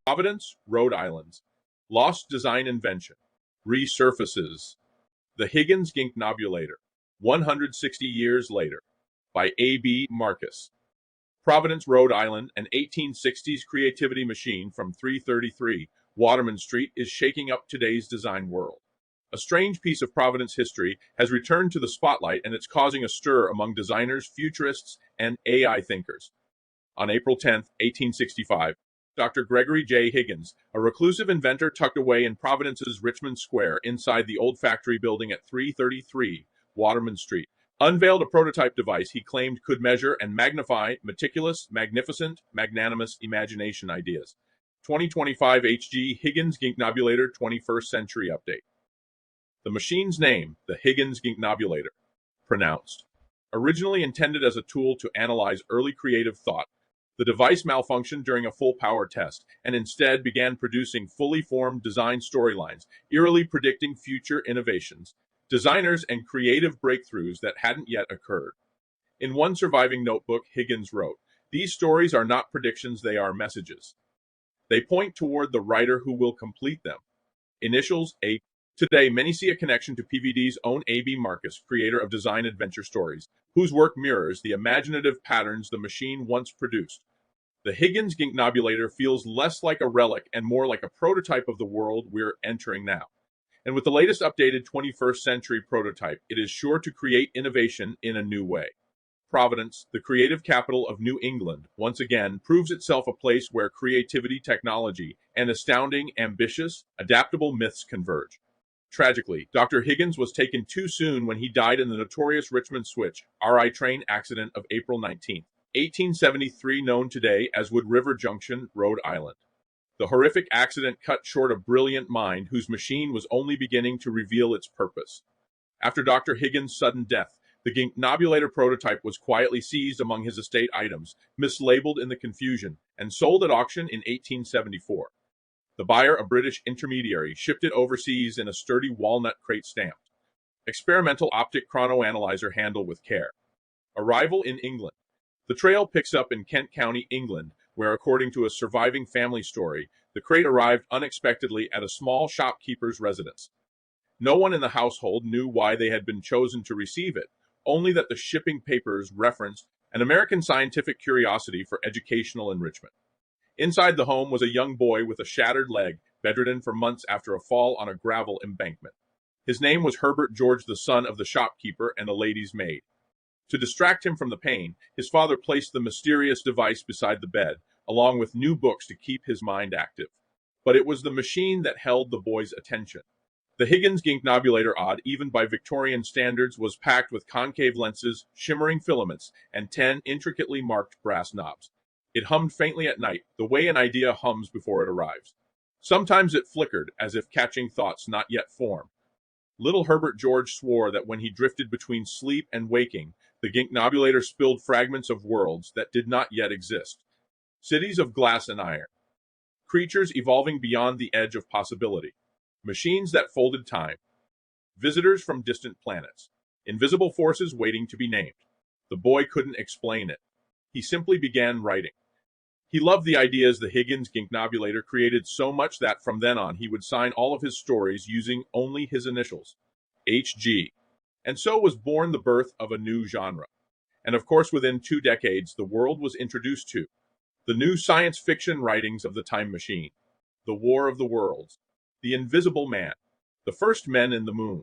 Providence, Rhode Island. Lost design invention. Resurfaces. The Higgins Ginknobulator. 160 years later. By A.B. Marcus. Providence, Rhode Island, an 1860s creativity machine from 333 Waterman Street is shaking up today's design world. A strange piece of Providence history has returned to the spotlight, and it's causing a stir among designers, futurists, and AI thinkers. On April 10, 1865, Dr. Gregory J. Higgins, a reclusive inventor tucked away in Providence's Richmond Square inside the old factory building at 333 Waterman Street, unveiled a prototype device he claimed could measure and magnify meticulous, magnificent, magnanimous imagination ideas. 2025 HG Higgins Ginknobulator 21st Century Update. The machine's name, the Higgins Ginknobulator, pronounced. Originally intended as a tool to analyze early creative thought, the device malfunctioned during a full power test and instead began producing fully formed design storylines, eerily predicting future innovations, designers, and creative breakthroughs that hadn't yet occurred. In one surviving notebook, Higgins wrote, "These stories are not predictions, they are messages. They point toward the writer who will complete them." Initials A. Today, many see a connection to PVD's own A.B. Marcus, creator of design adventure stories, whose work mirrors the imaginative patterns the machine once produced. The Higgins Ginknobulator feels less like a relic and more like a prototype of the world we're entering now. And with the latest updated 21st century prototype, it is sure to create innovation in a new way. Providence, the creative capital of New England, once again proves itself a place where creativity, technology, and astounding, ambitious, adaptable myths converge. Tragically, Dr. Higgins was taken too soon when he died in the notorious Richmond Switch RI train accident of April 19, 1873, known today as Wood River Junction, Rhode Island. The horrific accident cut short a brilliant mind whose machine was only beginning to reveal its purpose. After Dr. Higgins' sudden death, the Ginknobulator prototype was quietly seized among his estate items, mislabeled in the confusion, and sold at auction in 1874. The buyer, a British intermediary, shipped it overseas in a sturdy walnut crate stamped "Experimental Optic Chronoanalyzer Handle with Care." Arrival in England. The trail picks up in Kent County, England, where, according to a surviving family story, the crate arrived unexpectedly at a small shopkeeper's residence. No one in the household knew why they had been chosen to receive it, only that the shipping papers referenced an American scientific curiosity for educational enrichment. Inside the home was a young boy with a shattered leg, bedridden for months after a fall on a gravel embankment. His name was Herbert George, the son of the shopkeeper and a lady's maid. To distract him from the pain, his father placed the mysterious device beside the bed, along with new books to keep his mind active. But it was the machine that held the boy's attention. The Higgins Ginknobulator, odd even by Victorian standards, was packed with concave lenses, shimmering filaments, and 10 intricately marked brass knobs. It hummed faintly at night, the way an idea hums before it arrives. Sometimes it flickered, as if catching thoughts not yet formed. Little Herbert George swore that when he drifted between sleep and waking, the Ginknobulator spilled fragments of worlds that did not yet exist. Cities of glass and iron. Creatures evolving beyond the edge of possibility. Machines that folded time. Visitors from distant planets. Invisible forces waiting to be named. The boy couldn't explain it. He simply began writing. He loved the ideas the Higgins Ginknobulator created so much that from then on he would sign all of his stories using only his initials, HG. And so was born the birth of a new genre. And of course, within 2 decades, the world was introduced to the new science fiction writings of the Time Machine, The War of the Worlds, The Invisible Man, The First Men in the Moon.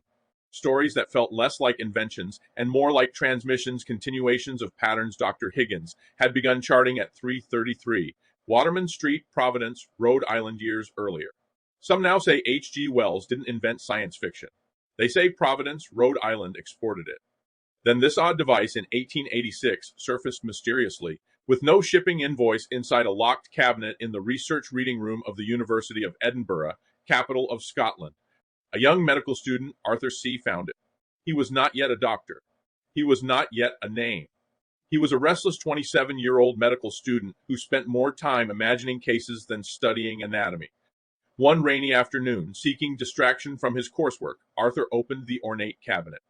Stories that felt less like inventions and more like transmissions, continuations of patterns Dr. Higgins had begun charting at 333 Waterman Street, Providence, Rhode Island years earlier. Some now say H.G. Wells didn't invent science fiction. They say Providence, Rhode Island exported it. Then this odd device in 1886 surfaced mysteriously, with no shipping invoice, inside a locked cabinet in the research reading room of the University of Edinburgh, capital of Scotland. A young medical student, Arthur C., found it. He was not yet a doctor. He was not yet a name. He was a restless 27-year-old medical student who spent more time imagining cases than studying anatomy. One rainy afternoon, seeking distraction from his coursework, Arthur opened the ornate cabinet.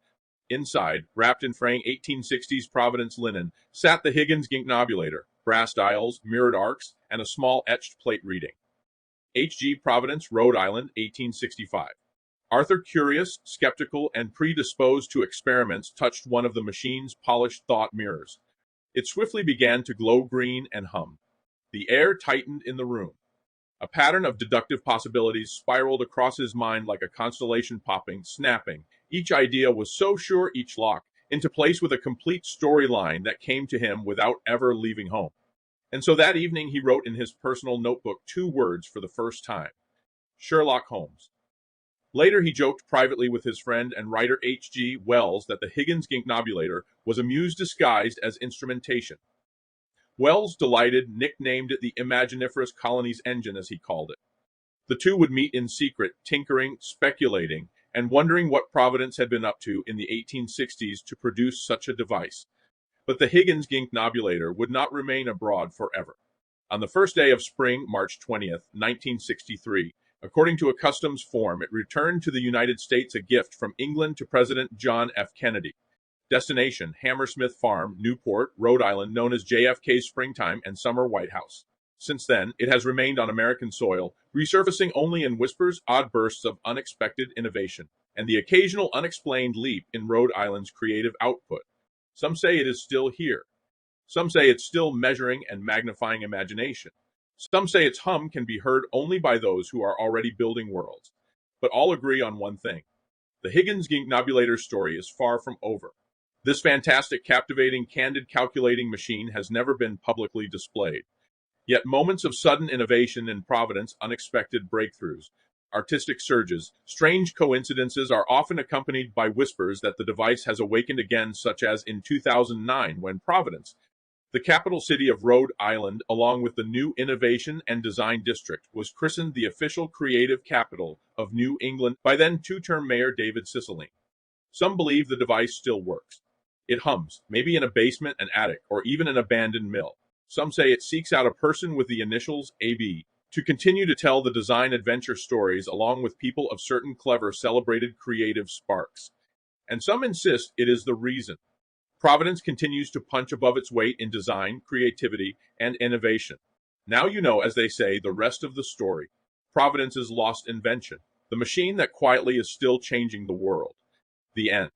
Inside, wrapped in fraying 1860s Providence linen, sat the Higgins Ginknobulator, brass dials, mirrored arcs, and a small etched plate reading. H.G. Providence, Rhode Island, 1865. Arthur, curious, skeptical, and predisposed to experiments, touched one of the machine's polished thought mirrors. It swiftly began to glow green and hum. The air tightened in the room. A pattern of deductive possibilities spiraled across his mind like a constellation popping, snapping. Each idea was so sure, each lock into place with a complete storyline that came to him without ever leaving home. And so that evening he wrote in his personal notebook 2 words for the first time: Sherlock Holmes. Later he joked privately with his friend and writer H.G. Wells that the Higgins Ginknobulator was a muse disguised as instrumentation. Wells, delighted, nicknamed it the Imaginiferous Colony's engine, as he called it. The two would meet in secret, tinkering, speculating, and wondering what Providence had been up to in the 1860s to produce such a device. But the Higgins Ginknobulator would not remain abroad forever. On the first day of spring, March 20th, 1963, according to a customs form, it returned to the United States, a gift from England to President John F. Kennedy. Destination: Hammersmith Farm, Newport, Rhode Island, known as JFK's Springtime and Summer White House. Since then, it has remained on American soil, resurfacing only in whispers, odd bursts of unexpected innovation, and the occasional unexplained leap in Rhode Island's creative output. Some say it is still here. Some say it's still measuring and magnifying imagination. Some say its hum can be heard only by those who are already building worlds. But all agree on one thing: the Higgins Ginknobulator story is far from over. This fantastic, captivating, candid, calculating machine has never been publicly displayed. Yet moments of sudden innovation in Providence, unexpected breakthroughs, artistic surges, strange coincidences are often accompanied by whispers that the device has awakened again, such as in 2009 when Providence, the capital city of Rhode Island, along with the new Innovation and Design District, was christened the official creative capital of New England by then two-term Mayor David Cicilline. Some believe the device still works. It hums, maybe in a basement, an attic, or even an abandoned mill. Some say it seeks out a person with the initials AB to continue to tell the design adventure stories along with people of certain clever, celebrated creative sparks. And some insist it is the reason Providence continues to punch above its weight in design, creativity, and innovation. Now you know, as they say, the rest of the story. Providence's lost invention, the machine that quietly is still changing the world. The end.